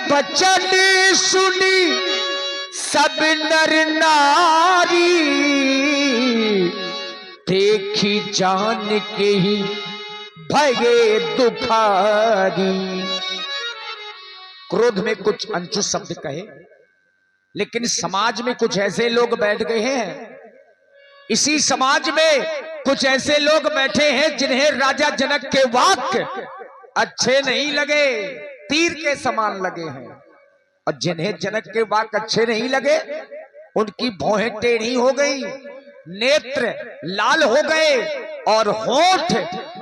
बचन सुनी सब नर नारी, देखी जान के ही भगे दुखारी। क्रोध में कुछ अनचुत शब्द कहे, लेकिन समाज में कुछ ऐसे लोग बैठ गए हैं, इसी समाज में कुछ ऐसे लोग बैठे हैं जिन्हें राजा जनक के वाक्य अच्छे नहीं लगे, तीर के समान लगे हैं। और जिन्हें जनक के वाक्य अच्छे नहीं लगे, उनकी भौहें टेढ़ी हो गई, नेत्र लाल हो गए और होठ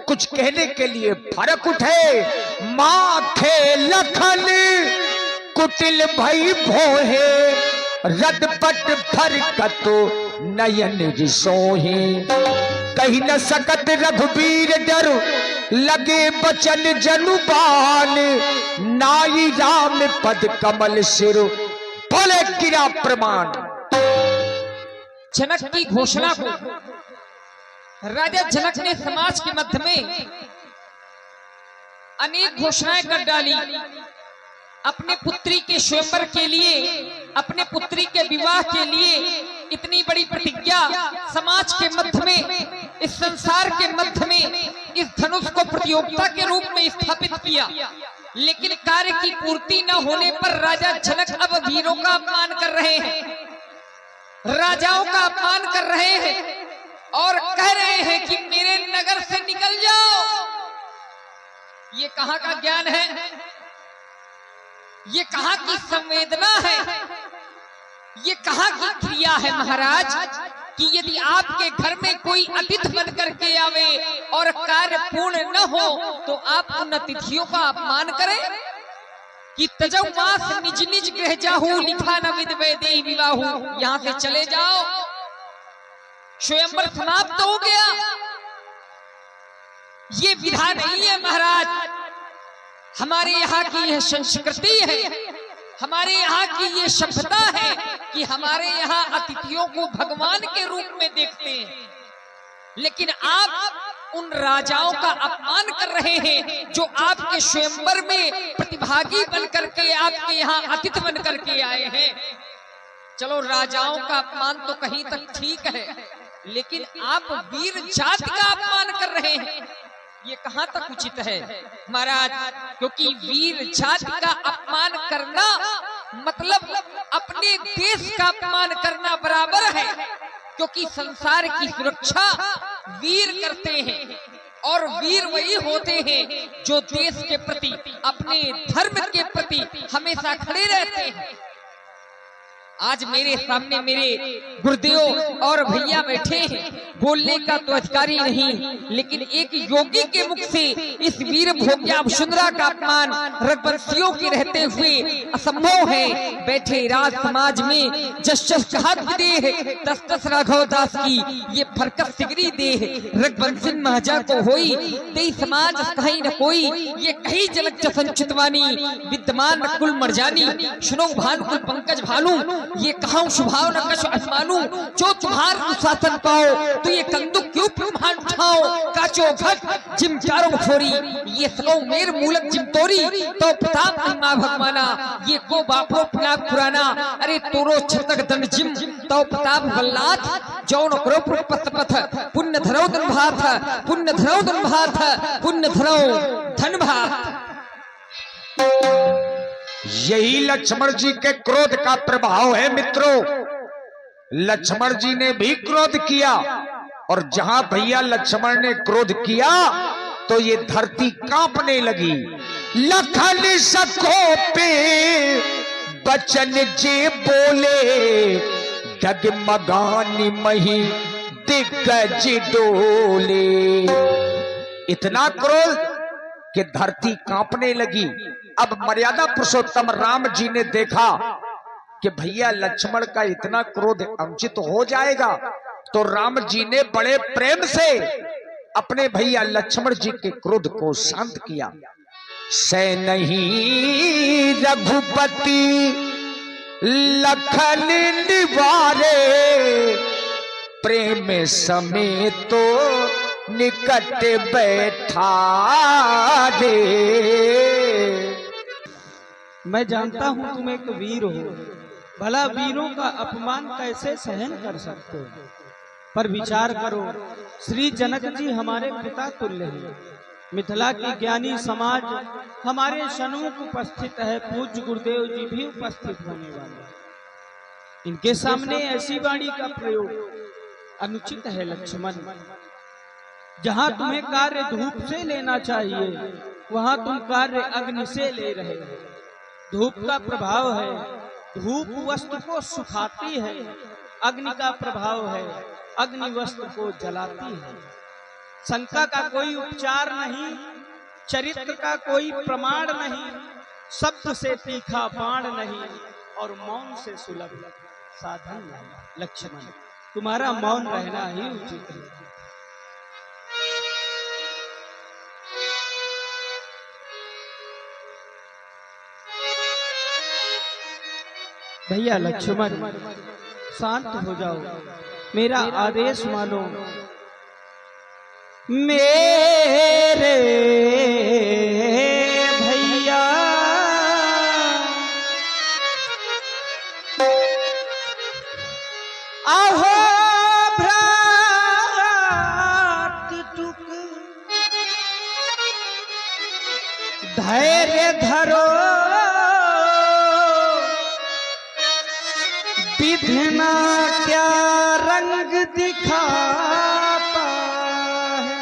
कुछ कहने के लिए फरक उठे। माथे लखन कुटिल भई भोहे, रदपट फरकतो नयन रिसोहे। कही न सकत रघुबीर डर, लगे बचन जनुबान। नाई राम पद कमल सिर, बोले गिरा प्रमाण। जनक की घोषणा को राजा जनक ने समाज के मध्य में अनेक घोषणाएं कर डाली। अपने पुत्री के स्वयंवर के लिए, अपने पुत्री के विवाह के लिए इतनी बड़ी प्रतिज्ञा समाज के मध्य में, इस संसार के मध्य में इस धनुष को प्रतियोगिता के रूप में स्थापित किया। लेकिन कार्य की पूर्ति न होने पर राजा जनक अब वीरों का अपमान कर रहे हैं, राजाओं का अपमान कर रहे हैं और कह रहे हैं कि मेरे नगर से निकल जाओ। ये कहां का ज्ञान है, ये कहां की संवेदना है, ये कहां की क्रिया है महाराज, कि यदि आपके घर में कोई अतिथि बन करके आवे और कार्य पूर्ण न हो तो आप उन अतिथियों का अपमान करें। कि तजौ मास निज निज गृह जाहू, लिखा न विद वैदेही विवाहू। यहां से चले जाओ, स्वयंवर समाप्त हो गया। ये विधा नहीं है महाराज, हमारे यहाँ की यह संस्कृति है, हमारे यहाँ की ये सभ्यता है कि हमारे यहाँ अतिथियों को भगवान के रूप में देखते हैं। लेकिन आप उन राजाओं का अपमान कर रहे हैं जो आपके स्वयंवर में प्रतिभागी बनकर के आपके यहाँ अतिथि बनकर के आए हैं। चलो राजाओं का अपमान तो कहीं तक ठीक है, लेकिन आप वीर जाति का अपमान कर रहे हैं, ये कहां तक उचित है महाराज? क्योंकि वीर जाति का अपमान करना मतलब अपने देश का अपमान करना बराबर है। क्योंकि संसार की सुरक्षा वीर करते हैं और वीर वही होते हैं जो देश के प्रति, अपने धर्म के प्रति हमेशा खड़े रहते हैं। आज मेरे सामने मेरे गुरुदेव और भैया बैठे हैं, बोलने का तो अधिकारी नहीं, लेकिन एक योगी के मुख से इस वीर भोग्या वसुंधरा का अपमान रघुवंशियों के रहते हुए असंभव है। बैठे राज समाज में जस जस कहात दे, तस तस राघव दास की ये फरकत सिगरी दे। रघुवंशी महाजा को होई, तेई समाज कहीं न कोई, ये कहीं जलक जसन चितवानी। विद्यमान कुल मरजानी, सुनो भानुकुल पंकज भानु। ये कहां स्वभाव न कछ अभिमानु, जो तुम्हार अनुशासन पाओ तो ये कंदुक क्यों ब्रह्मांड उठाओ। काचो घट जिम चारों फोरी, ये सको मेर मूलक जिम तोरी। तो प्रताप मां भगवाना, ये को बापो पिनाक पुराना। अरे तोरो छतक दंड जिम, तो प्रताप बल्लाथ। जौन करो पथ पथ, पुण्य धरो धन भाथ, पुण्य धरो धन भाथ, पुण्य धरो धन भाथ। यही लक्ष्मण जी के क्रोध का प्रभाव है मित्रों। लक्ष्मण जी ने भी क्रोध किया, और जहां भैया लक्ष्मण ने क्रोध किया तो ये धरती कांपने लगी। लखन सको पे बचन जे बोले, डगमगानी मही दिग्गज डोले। इतना क्रोध कि धरती कांपने लगी। अब मर्यादा पुरुषोत्तम राम जी ने देखा कि भैया लक्ष्मण का इतना क्रोध अनुचित हो जाएगा, तो राम जी ने बड़े प्रेम से अपने भैया लक्ष्मण जी के क्रोध को शांत किया। से नहीं रघुपति लखन निवारे, प्रेम समेत तो निकट बैठा रे। मैं जानता हूं तुम एक वीर हो, भला वीरों का अपमान कैसे सहन कर सकते हो। पर विचार करो, श्री जनक जी हमारे पिता तुल्य हैं। मिथिला की ज्ञानी समाज हमारे सन्मुख उपस्थित है, पूज्य गुरुदेव जी भी उपस्थित होने वाले। इनके सामने ऐसी वाणी का प्रयोग अनुचित है लक्ष्मण। जहां तुम्हें कार्य धूप से लेना चाहिए, वहां तुम कार्य अग्नि से ले रहे हो। धूप का प्रभाव है, धूप वस्तु को सुखाती है। अग्नि का प्रभाव है, अग्नि वस्तु को जलाती है। शंका का कोई उपचार नहीं, चरित्र का कोई प्रमाण नहीं, शब्द से तीखा बाण नहीं, और मौन से सुलभ साधन नहीं। लक्ष्मण, तुम्हारा मौन रहना ही उचित है। भैया लक्ष्मण, शांत हो जाओ, मेरा आदेश मानो। मेरे भैया आहो भ्रात टुक, धैर्य धरो, विधना क्या रंग दिखाता है।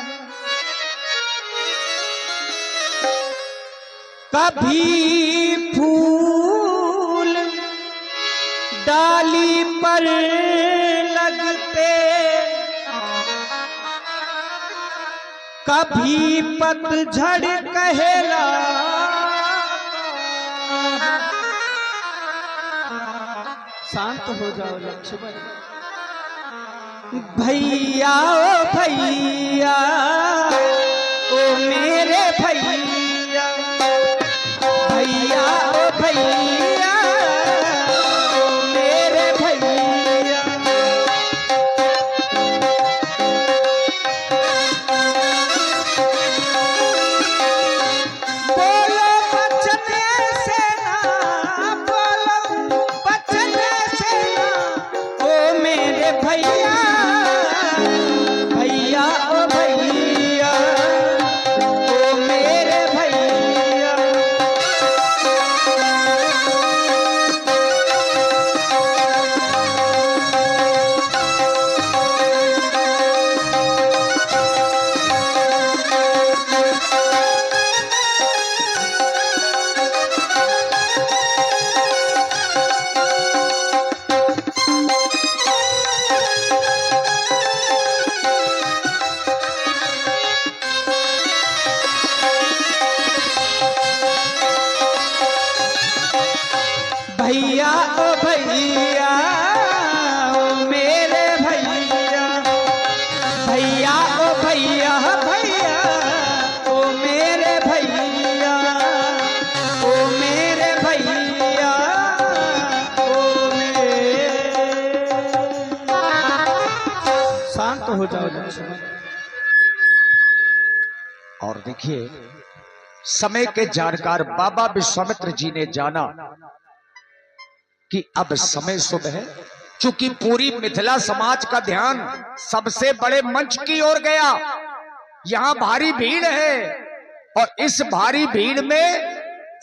कभी फूल डाली पर लगते, कभी पतझड़ कहला। शांत हो जाओ लक्ष्मण। भैया ओ भैया, ओ मेरे भैया, भैया ओ भैया, ओ मेरे भैया। बोलो बचन से ना, बोलो बचन से ना, ओ मेरे भैया, भैया ओ भैया, ओ मेरे भैया। भैया ओ भैया, ओ मेरे भैया, भैया ओ भैया, भैया ओ मेरे भैया, ओ मेरे भैया, ओ मेरे। शांत हो जाओ लक्ष्मण। और देखिए, समय के जानकार बाबा विश्वामित्र जी ने जाना कि अब समय शुभ है। चूंकि पूरी मिथिला समाज का ध्यान सबसे बड़े मंच की ओर गया, यहां भारी भीड़ है, और इस भारी भीड़ में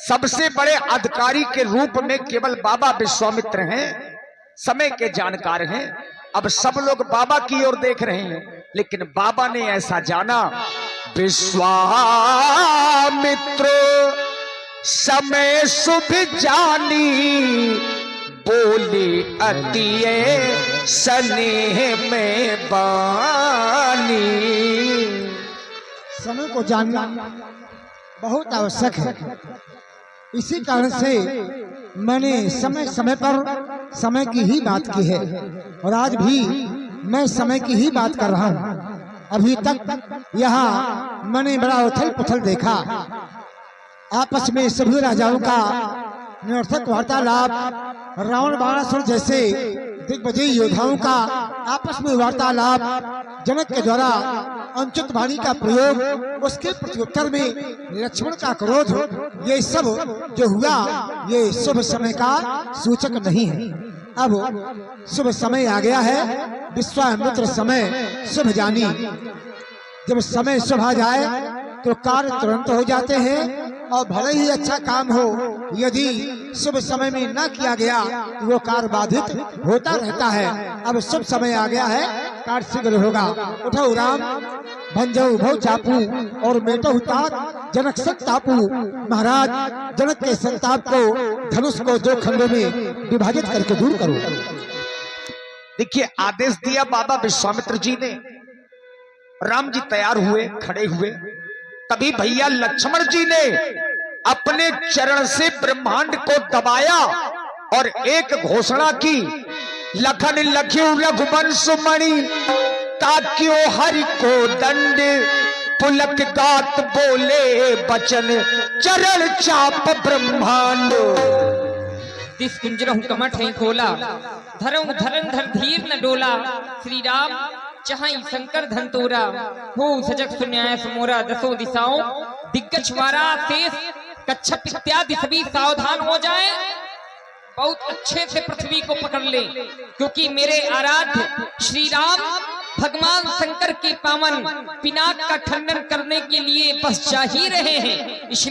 सबसे बड़े अधिकारी के रूप में केवल बाबा विश्वामित्र हैं, समय के जानकार हैं। अब सब लोग बाबा की ओर देख रहे हैं, लेकिन बाबा ने ऐसा जाना, विश्वामित्र समय शुभ जानी, बोली अतिए स्नेह में बानी। समय को जानना बहुत आवश्यक है। इसी कारण से मैंने समय समय पर समय की ही बात की है, और आज भी मैं समय की ही बात कर रहा हूँ। अभी तक यहाँ मैंने बड़ा उथल पुथल देखा, आपस में सभी राजाओं का निरर्थक वार्तालाप, रावण बाणासुर जैसे दिग्विजयी योद्धाओं का आपस में वार्तालाप जनक के द्वारा अनुचित वाणी का प्रयोग, उसके प्रत्युत्तर में लक्ष्मण का क्रोध, ये सब जो हुआ ये शुभ समय का सूचक नहीं है। अब शुभ समय आ गया है, विश्वामित्र समय शुभ जानी। जब समय शुभ आ जाए तो कार्य तुरंत हो जाते हैं, और भले ही अच्छा काम हो, यदि शुभ समय में न किया गया तो वो कार्य बाधित होता रहता है। अब शुभ समय आ गया है, कार्य शीघ्र होगा। उठो राम, भंजऊ भव चापू और मेटो तात जनक संतापू। महाराज, जनक के संताप को, धनुष को 2 खंडों में विभाजित करके दूर करो। देखिए, आदेश दिया बाबा विश्वामित्र जी ने। राम जी तैयार हुए, खड़े हुए। तभी भैया लक्ष्मण जी ने अपने चरण से ब्रह्मांड को दबाया और एक घोषणा की, लखन लख्यू रघुवंश मणि ताक्यो हरि को दंड, पुलक गात बोले बचन चरण चाप ब्रह्मांड। दिस कुंजरहु कमठ है खोला, धरऊ धरन धर धीर न डोला। श्री राम चाहई शंकर धन तोरा, हो सजग सुन्याय समोरा। दसों दिशाओं दिग्गज वारा शेष कच्छप इत्यादि सभी सावधान हो जाए, बहुत अच्छे से पृथ्वी को पकड़ ले, क्योंकि मेरे आराध्य श्री राम भगवान शंकर के पावन पिनाक का खंडन करने के लिए बस जा ही रहे हैं।